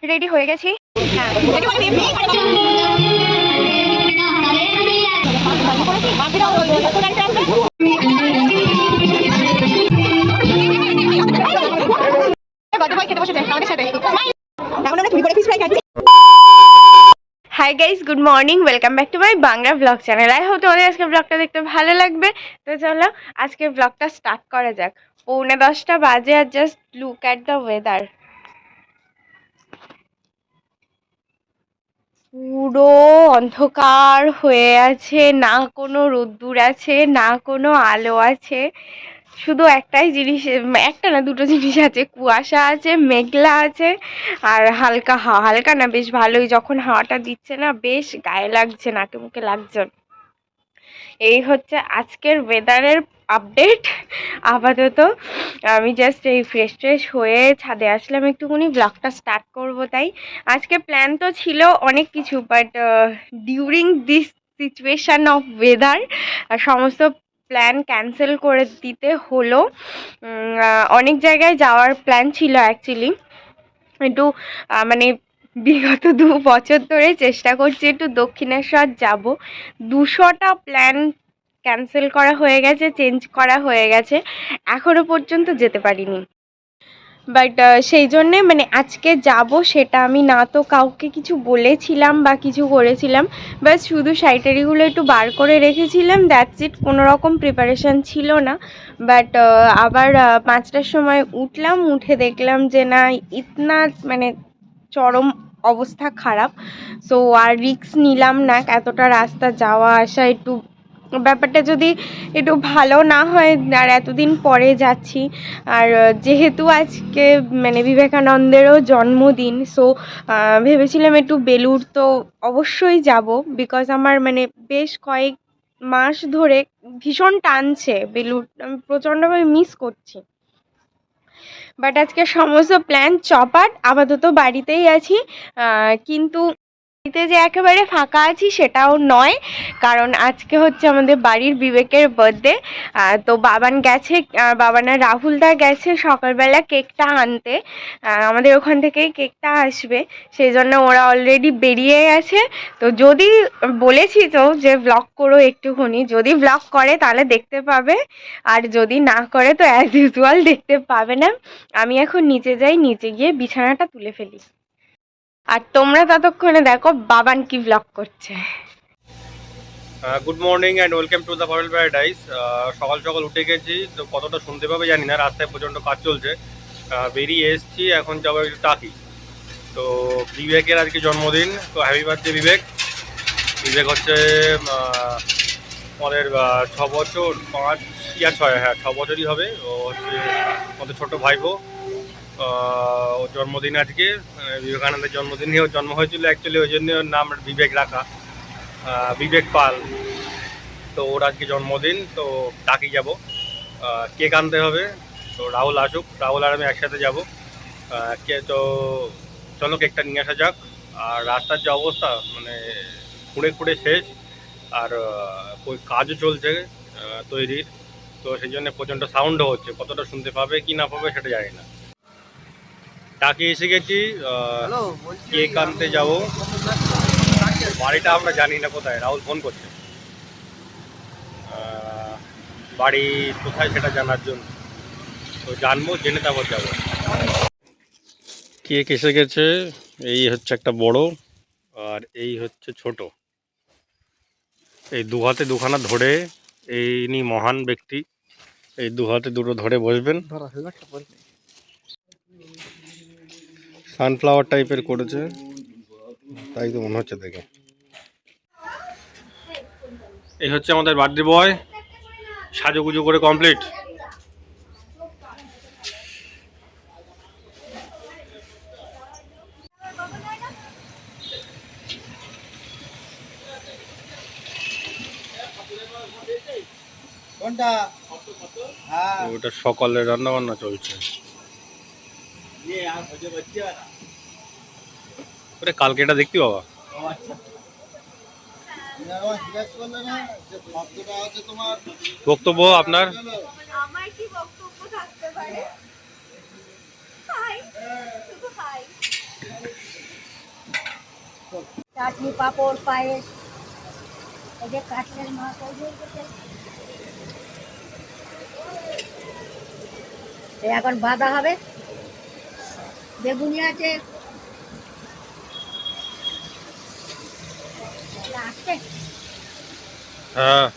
Ready হয়ে গেছি। হ্যাঁ hi guys, good morning, welcome back to my Bangla blog channel. I hope তোমাদের আজকে ব্লগটা দেখতে ভালো লাগবে। তো চলো আজকের ব্লগটা স্টার্ট করা যাক। 9:45 বাজে আর just look at the weather. পুরো অন্ধকার হয়ে আছে, না কোনো রোদ্দুর আছে না কোনো আলো আছে। শুধু একটাই জিনিস, একটা না দুটো জিনিস আছে, কুয়াশা আছে, মেঘলা আছে আর হালকা হাওয়া। হালকা না, বেশ ভালোই, যখন হাওয়াটা দিচ্ছে না বেশ গায়ে লাগছে, নাকে মুখে লাগছে। এই হচ্ছে আজকের ওয়েদারের আপডেট। আপাতত আমি জাস্ট এই ফ্রেশ হয়ে ছাদে আসলাম একটুখানি ব্লগটা স্টার্ট করব। তাই আজকে প্ল্যান তো ছিল অনেক কিছু, but during this situation of weather সমস্ত প্ল্যান ক্যান্সেল করে দিতে হলো। অনেক জায়গায় যাওয়ার প্ল্যান ছিল অ্যাকচুয়ালি। একটু মানে বিগত 2 বছর ধরে চেষ্টা করছি একটু দক্ষিণেশ্বর যাব। 200টা প্ল্যান ক্যান্সেল করা হয়ে গেছে, চেঞ্জ করা হয়ে গেছে, এখনো পর্যন্ত যেতে পারিনি। বাট সেই জন্যে মানে আজকে যাব, সেটা আমি না তো কাউকে কিছু বলেছিলাম বা কিছু করেছিলাম, বাস শুধু শাড়িটারিগুলো একটু বার করে রেখেছিলাম, দ্যাটস ইট। কোনো রকম প্রিপারেশান ছিল না। বাট আবার 5টার সময় উঠলাম, উঠে দেখলাম যে না, ইতনা মানে চরম অবস্থা খারাপ। সো আর রিস্ক নিলাম না, এতটা রাস্তা যাওয়া আসা, একটু ব্যাপারটা যদি একটু ভালো না হয়। আর এতদিন পরে যাচ্ছি, আর যেহেতু আজকে মানে বিবেকানন্দেরও জন্মদিন, সো ভেবেছিলাম একটু বেলুড় তো অবশ্যই যাব, বিকজ আমার মানে বেশ কয়েক মাস ধরে ভীষণ টানছে বেলুড়, আমি প্রচণ্ডভাবে মিস করছি। বাট আজকে সমস্ত প্ল্যান চপাট, আপাতত বাড়িতেই আছি। কিন্তু বাড়িতে যে একেবারে ফাঁকা আছি সেটাও নয়, কারণ আজকে হচ্ছে আমাদের বাড়ির বিবেকের বার্থডে। তো বাবান গেছে, বাবানা রাহুলদা গেছে সকালবেলা কেকটা আনতে। আমাদের ওখান থেকেই কেকটা আসবে, সেই জন্য ওরা অলরেডি বেরিয়ে গেছে। তো যদি বলেছি তো যে ব্লগ করো একটুখানি, যদি ব্লগ করে তাহলে দেখতে পাবে, আর যদি না করে তো অ্যাজ ইউজুয়াল দেখতে পাবে না। আমি এখন নিচে যাই, নিচে গিয়ে বিছানাটা তুলে ফেলি, আর তোমরা ততক্ষণে দেখো বাবান কি ব্লগ করছে। Good morning and welcome to the world paradise. সকাল সকাল উঠে গেছি, তো কতটা শুনতে পাবে জানি না, রাস্তায় প্রচণ্ড কাজ চলছে। বেরিয়ে এসছি, এখন যাবো একটু টাকি। তো বিবেকের আজকে জন্মদিন, তো হ্যাপি বার্থডে বিবেক। বিবেক হচ্ছে আমাদের 6 বছর, 5 ইয়া 6, হ্যাঁ 6 বছরই হবে। ও হচ্ছে আমাদের ছোটো ভাইপো। ওর জন্মদিন আজকে, বিবেকানন্দের জন্মদিনে ওর জন্ম হয়েছিল অ্যাকচুয়ালি, ওই জন্য ওর নাম বিবেক রাখা, বিবেক পাল। তো ওর আজকে জন্মদিন, তো টাকি যাব, কেক আনতে হবে। তো রাহুল আসুক, রাহুল আর আমি একসাথে যাব। কে তো চলো কেকটা নিয়ে আসা যাক। আর রাস্তার যে অবস্থা মানে খুঁড়ে খুঁড়ে শেষ, আর ওই কাজও চলছে তৈরির। তো সেই জন্য প্রচণ্ড সাউন্ডও হচ্ছে, কতটা শুনতে পাবে কি না পাবে সেটা জানি না। টাকি এসে গেছি, কেক আনতে যাব। বাড়িটা আমরা জানি না কোথায়, রাহুল ফোন করছে বাড়ি কোথায় সেটা জানার জন্য। তো জানবো, জেনে তারপর যাবো। কেক এসে গেছে, এই হচ্ছে একটা বড়, আর এই হচ্ছে ছোট। এই দু হাতে দুখানা ধরে, এই ইনি মহান ব্যক্তি, এই দু হাতে দুটো ধরে বসবেন। সানফ্লাওয়ার টাইপের করেছে, তাই তো মনে হচ্ছে দেখে। এই হচ্ছে আমাদের বার্থডে বয়, সাজুগুজু করে কমপ্লিট। ওটা সকালে রান্না বান্না চলছে। ওটা কালকে এটা দেখতে বাবা। বক্তব্য আপনার? আমার কি বক্তব্য থাকতে পারে? হাই, শুধু হাই। চাটনি পাঁপড় পায়েস এই যে কাঠের মাছ এখন বাঁধা হবে, বেগুনি আছে আসছে। হ্যাঁ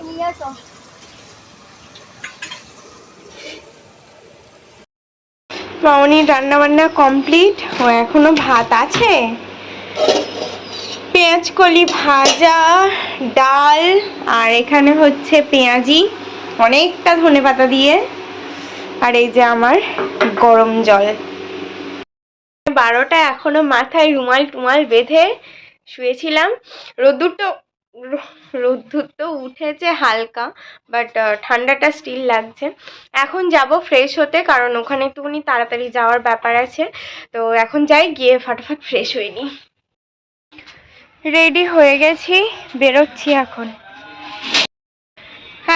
নিয়ে আসো। মামনির রান্না বান্না কমপ্লিট, ও এখনো ভাত আছে, পেঁয়াজ কলি ভাজা, ডাল, আর এখানে হচ্ছে পেঁয়াজি অনেকটা ধনেপাতা দিয়ে, আর এই যে আমার গরম জল। 12টা এখনো মাথায় রুমাল টুমাল বেঁধে শুয়েছিলাম। রোদ্দুর তো উঠেছে হালকা, বাট ঠান্ডাটা স্টিল লাগছে। এখন যাব ফ্রেশ হতে, কারণ ওখানে একটুখানি তাড়াতাড়ি যাওয়ার ব্যাপার আছে। তো এখন যাই, গিয়ে ফাটাফাট ফ্রেশ হয়ে নিই। রেডি হয়ে গেছি, বেরোচ্ছি এখন।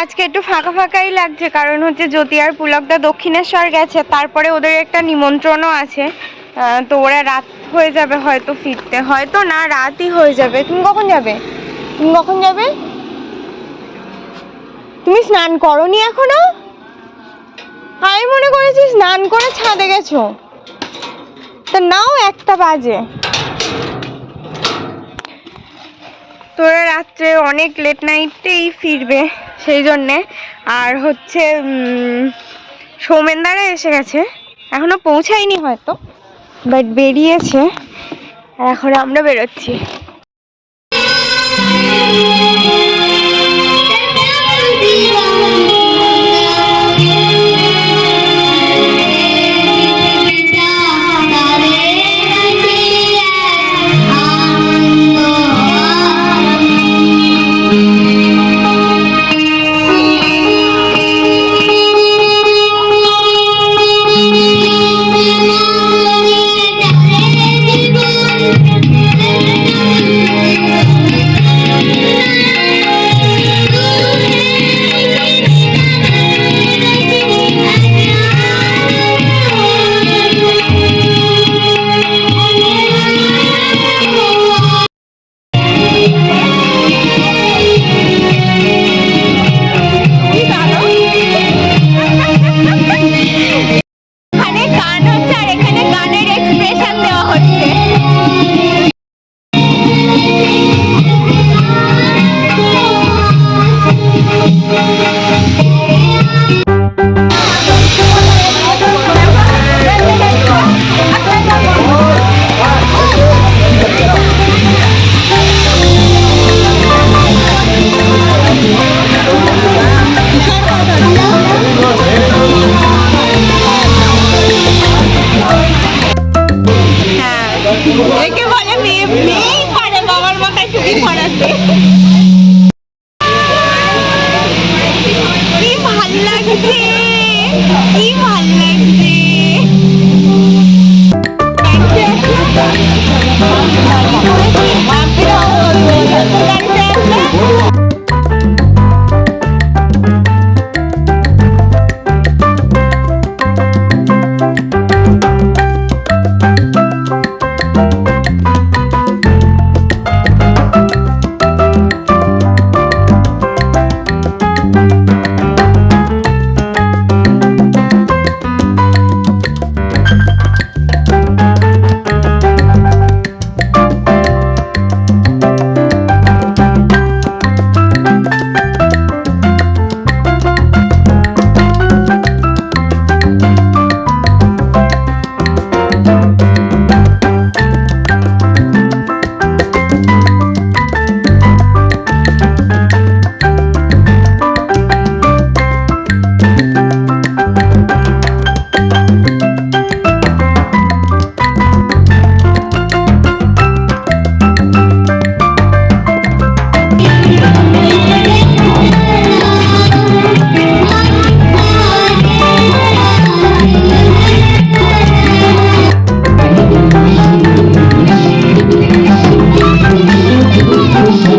আজকে একটু ফাঁকা ফাঁকাই লাগছে, কারণ হচ্ছে জ্যোতি আর পুলকদা দক্ষিণেশ্বর গেছে, তারপরে ওদের একটা নিমন্ত্রণও আছে। তো ওরা রাত হয়ে যাবে হয়তো ফিরতে, হয়তো না রাতই হয়ে যাবে। তুমি কখন যাবে? তুমি স্নান করোনি এখনো? আমি মনে করেছি স্নান করে ছাদে গেছো। তা নাও, 1টা বাজে। তোরা রাত্রে অনেক লেট নাইটেই ফিরবে সেই জন্যে। আর হচ্ছে সৌমেনদারা এসে গেছে, এখনো পৌঁছায়নি হয়তো, বাট বেরিয়েছে। আর এখন আমরা বেরোচ্ছি। একে বলে মেয়েই পারে বাবার মাথায় চুরি পড়াতে। কি ভাল লাগছে, কি ভাল লাগছে। Hãy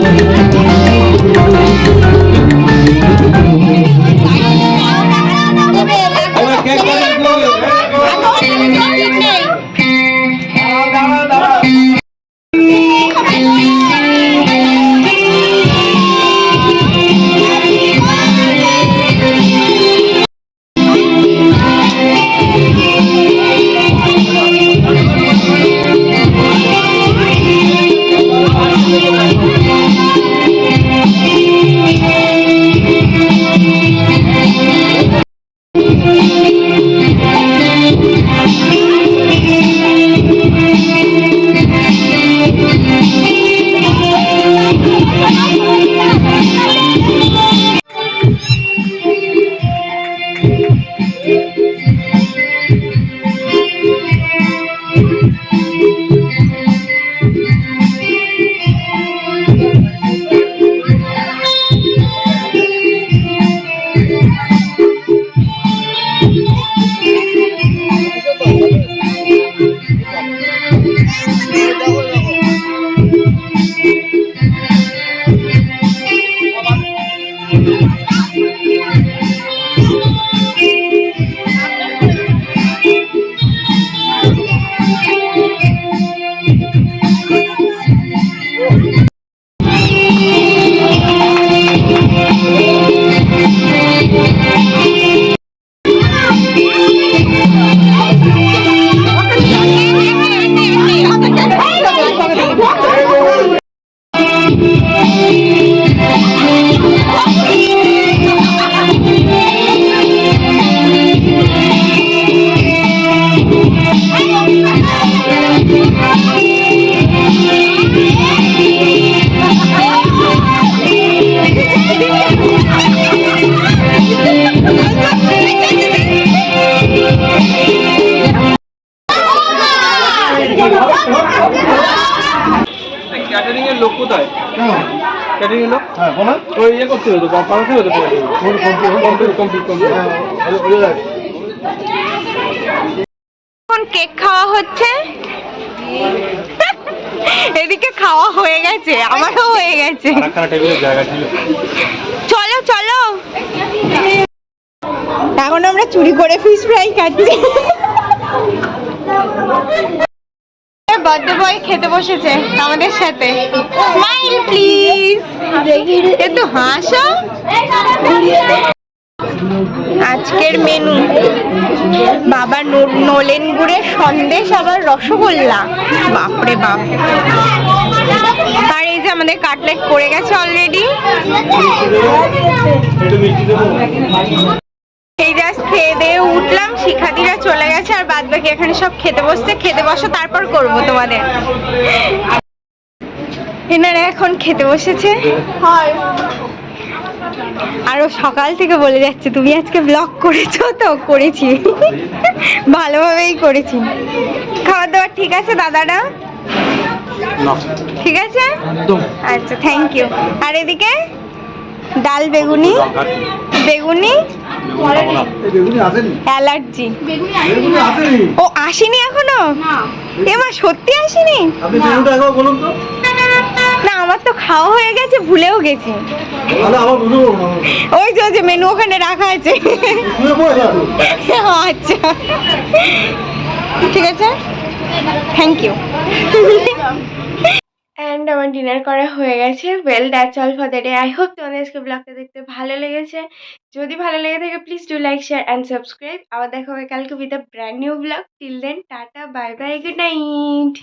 subscribe cho kênh Ghiền Mì Gõ để không bỏ lỡ catering এর লোক কোথায়? কেমন? ক্যাটারিং এর লোক হ্যাঁ বলো। ওই ইয়ে করতে হতো, পাঠাতে হতো কমপ্লিট। এখন কেক খাওয়া হচ্ছে। এদিকে খাওয়া হয়ে গেছে, আমারও হয়ে গেছে। আরেকখানা টেবিলের জায়গা ছিল। চলো চলো, এখন আমরা চুরি করে ফিশ ফ্রাই খাচ্ছি। বার্থডে বয় খেতে বসেছে আমাদের সাথে। স্মাইল প্লিজ, একটু হাসো। আজকের মেনু বাবা নলেন গুড়ের সন্দেশ আবার রসগোল্লা, বাপরে বাপ। আর এই যে আমাদের কাটলেট পড়ে গেছে অলরেডি। এই জাস্ট খেয়ে দিয়ে উঠলাম, শিখাদিরা চলে গেছে আর বাদ বাকি এখানে সব খেতে বসছে। খেতে বসো তারপর করব তোমাদের। এনারা এখন খেতে বসেছে। আরো সকাল থেকে বলে যাচ্ছে তুমি আজকে ব্লগ করেছো? তো করেছি, ভালোভাবেই করেছি। খাওয়া দাওয়া ঠিক আছে দাদারা? ঠিক আছে, আচ্ছা থ্যাংক ইউ। আর এদিকে ডাল বেগুনি, বেগুনি অ্যালার্জি। ও আসেনি এখনো? এমা সত্যি আসেনি? না আমার তো খাওয়া হয়ে গেছে, ভুলেও গেছি। ওই যে মেনু ওখানে রাখা আছে। আচ্ছা ঠিক আছে, থ্যাংক ইউ। অ্যান্ড আমার ডিনার করা হয়ে গেছে। Well that's all for the day. I hope তোমাদের আজকে ব্লগটা দেখতে ভালো লেগেছে। যদি ভালো লেগে থাকে please do like, share and subscribe. আবার দেখা হবে কালকে with a brand new blog. Till then tata, bye bye, good night.